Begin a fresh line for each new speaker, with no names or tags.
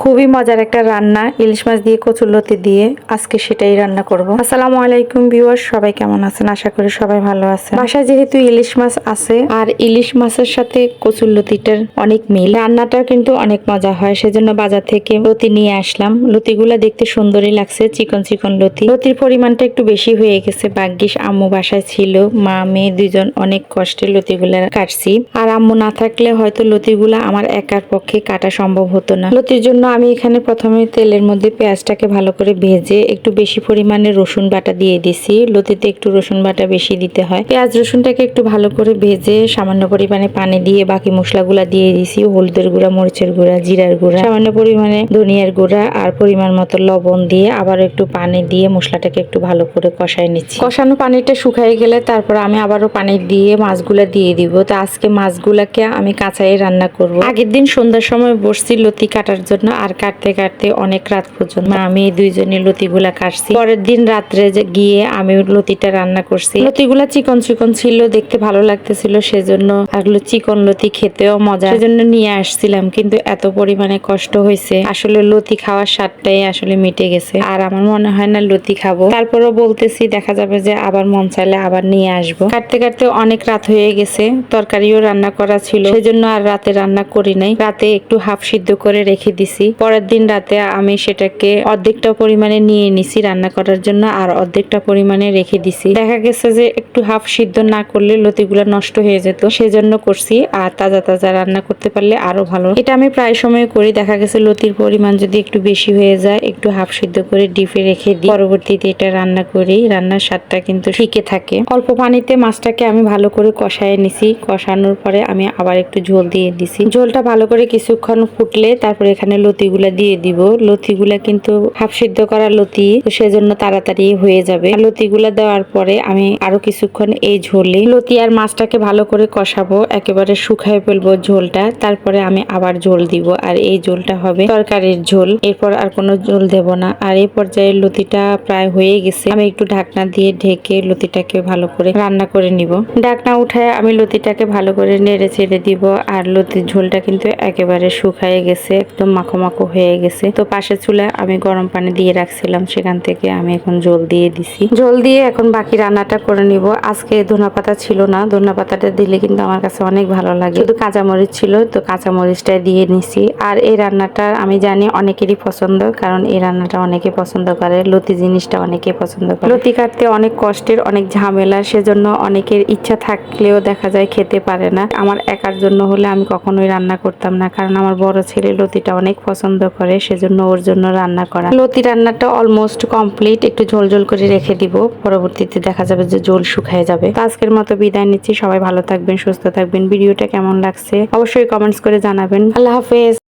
খুবই মজার একটা রান্না, ইলিশ মাছ দিয়ে কচুরলতি দিয়ে আজকে সেটাই রান্না করব। আসসালামু আলাইকুম ভিউয়ার্স, সবাই কেমন আছেন? আশা করি সবাই ভালো আছেন। বাসায় যেহেতু ইলিশ মাছ আছে আর ইলিশ মাছের সাথে কচুরলতিটার অনেক মিল, রান্নাটা কিন্তু অনেক মজা হয়। সেজন্য বাজার থেকে লতি নিয়ে আসলাম। লতিগুলা দেখতে সুন্দরই লাগছে, চিকন চিকন লতি। লতির পরিমাণটা একটু বেশি হয়ে গেছে, ভাগ্যিস আম্মু বাসায় ছিল, মা মেয়ে দুজন অনেক কষ্টে লতিগুলা কাটছি। আর আম্মু না থাকলে হয়তো লতিগুলা আমার একার পক্ষে কাটা সম্ভব হতো না। লতির জন্য আমি এখানে প্রথমে তেলের মধ্যে পেঁয়াজটাকে ভালো করে ভেজে একটু বেশি পরিমাণে রসুন বাটা দিয়ে দিছি। লতিতে একটু রসুন বাটা বেশি দিতে হয়। পেঁয়াজ রসুনটাকে একটু ভালো করে ভেজে সামান্য পরিমাণে পানি দিয়ে বাকি মশলাগুলা দিয়ে দিছি। হলুদের গুঁড়া, মরিচের গুঁড়া, জিরার গুঁড়া, সামান্য পরিমাণে ধনিয়ার গুঁড়া আর পরিমাণ মতো লবণ দিয়ে আবার একটু পানি দিয়ে মশলাটাকে একটু ভালো করে কষায় নিচ্ছি। কষানো পানিটা শুকাই গেলে তারপর আমি আবারও পানি দিয়ে মাছগুলা দিয়ে দিব। তো আজকে মাছগুলাকে আমি কাঁচাই রান্না করব। আগের দিন সন্ধ্যার সময় বসছি লতি কাটার জন্য, আর কাটতে কাটতে অনেক রাত পর্যন্ত আমি দুইজনে লতিগুলা কাটছি। পরের দিন রাত্রে গিয়ে আমি লতিটা রান্না করছি। লতিগুলা চিকন চিকন ছিল, দেখতে ভালো লাগতেছিল, সেজন্য আসলে চিকন লতি খেতেও মজা, সেজন্য নিয়ে আসছিলাম। কিন্তু এত পরিমাণে কষ্ট হয়েছে, আসলে লতি খাওয়ার স্বাদটাই আসলে মিটে গেছে। আর আমার মনে হয় না লতি খাবো। তারপরও বলতেছি, দেখা যাবে যে আবার মন চাইলে আবার নিয়ে আসবো। কাটতে কাটতে অনেক রাত হয়ে গেছে, তরকারিও রান্না করা ছিল, সেজন্য আর রাতে রান্না করি নাই। রাতে একটু হাফ সিদ্ধ করে রেখে দিছি। পরের দিন রাতে আমি সেটাকে অর্ধেকটা পরিমাণে নিয়ে নিছি রান্না করার জন্য, আর অর্ধেকটা পরিমাণে রেখে দিছি। দেখা গেছে যে একটু হাফ সিদ্ধ না করলে লতিগুলো নষ্ট হয়ে যেত, সেজন্য করছি। আর তাজা তাজা রান্না করতে পারলে আরো ভালো। এটা আমি প্রায় সময় করি। দেখা গেছে লতির পরিমাণ যদি একটু বেশি হয়ে যায়, একটু হাফ সিদ্ধ করে ডিপে রেখে দিই, পরবর্তীতে এটা রান্না করি। রান্নার স্বাদটা কিন্তু ঠিকই থাকে। অল্প পানিতে মাছটাকে আমি ভালো করে কষায় নিছি। কষানোর পরে আমি আবার একটু ঝোল দিয়ে দিছি। ঝোলটা ভালো করে কিছুক্ষণ ফুটলে তারপরে এখানে লতিগুলা দিয়ে দিব। লতিগুলা কিন্তু হাফ সিদ্ধ করা লতি, তো সেজন্য তাড়াতাড়ি হয়ে যাবে। লতিগুলা দেওয়ার পরে আমি আরো কিছুক্ষণ এই ঝোলে লতি আর মাছটাকে ভালো করে কষাবো, একেবারে শুকায় ফেলবো ঝোলটা। তারপরে আমি আবার ঝোল দিব, আর এই ঝোলটা হবে তরকারির ঝোল। এরপর আর কোনো ঝোল দেব না। আর এই পর্যায়ে লতিটা প্রায় হয়ে গেছে। আমি একটু ঢাকনা দিয়ে ঢেকে লতিটাকে ভালো করে রান্না করে নিব। ঢাকনা উঠায় আমি লতিটাকে ভালো করে নেড়ে ছেড়ে দিব। আর লতির ঝোলটা কিন্তু একেবারে শুকায় গেছে, একদম মাখো মাখো হয়ে গেছে। তো পাশে চুলায় আমি গরম পানি দিয়ে রাখছিলাম, সেখান থেকে আমি এখন ঝোল দিয়ে দিছি। ঝোল দিয়ে এখন বাকি রান্নাটা করে নিব। আজকে ধনেপাতা ছিল না, ধনেপাতাটা দিলে কিন্তু আমার কাছে অনেক ভালো লাগে। শুধু কাঁচামরিচ ছিল, তো কাঁচামরিচটা দিয়ে নিছি। আর এই রান্নাটা আমি জানি অনেকেরই পছন্দ, কারণ এই রান্নাটা অনেকে পছন্দ করে। লতি জিনিসটা অনেকে পছন্দ করে। লতি কাটতে অনেক কষ্টের, অনেক ঝামেলা, সেজন্য অনেকের ইচ্ছা থাকলেও দেখা যায় খেতে পারে না। আমার একার জন্য হলে আমি কখনোই রান্না করতাম না, কারণ আমার বড় ছেলে লতিটা অনেক পছন্দ করে, সেজন্য ওর জন্য রান্না করা। লতি রান্নাটা অলমোস্ট কমপ্লিট। একটু ঝোল ঝোল করে রেখে দিব, পরবর্তীতে দেখা যাবে যে ঝোল শুকায় যাবে। তো আজকের মতো বিদায় নিচ্ছি। সবাই ভালো থাকবেন, সুস্থ থাকবেন। ভিডিওটা কেমন লাগছে অবশ্যই কমেন্টস করে জানাবেন। আল্লাহ হাফেজ।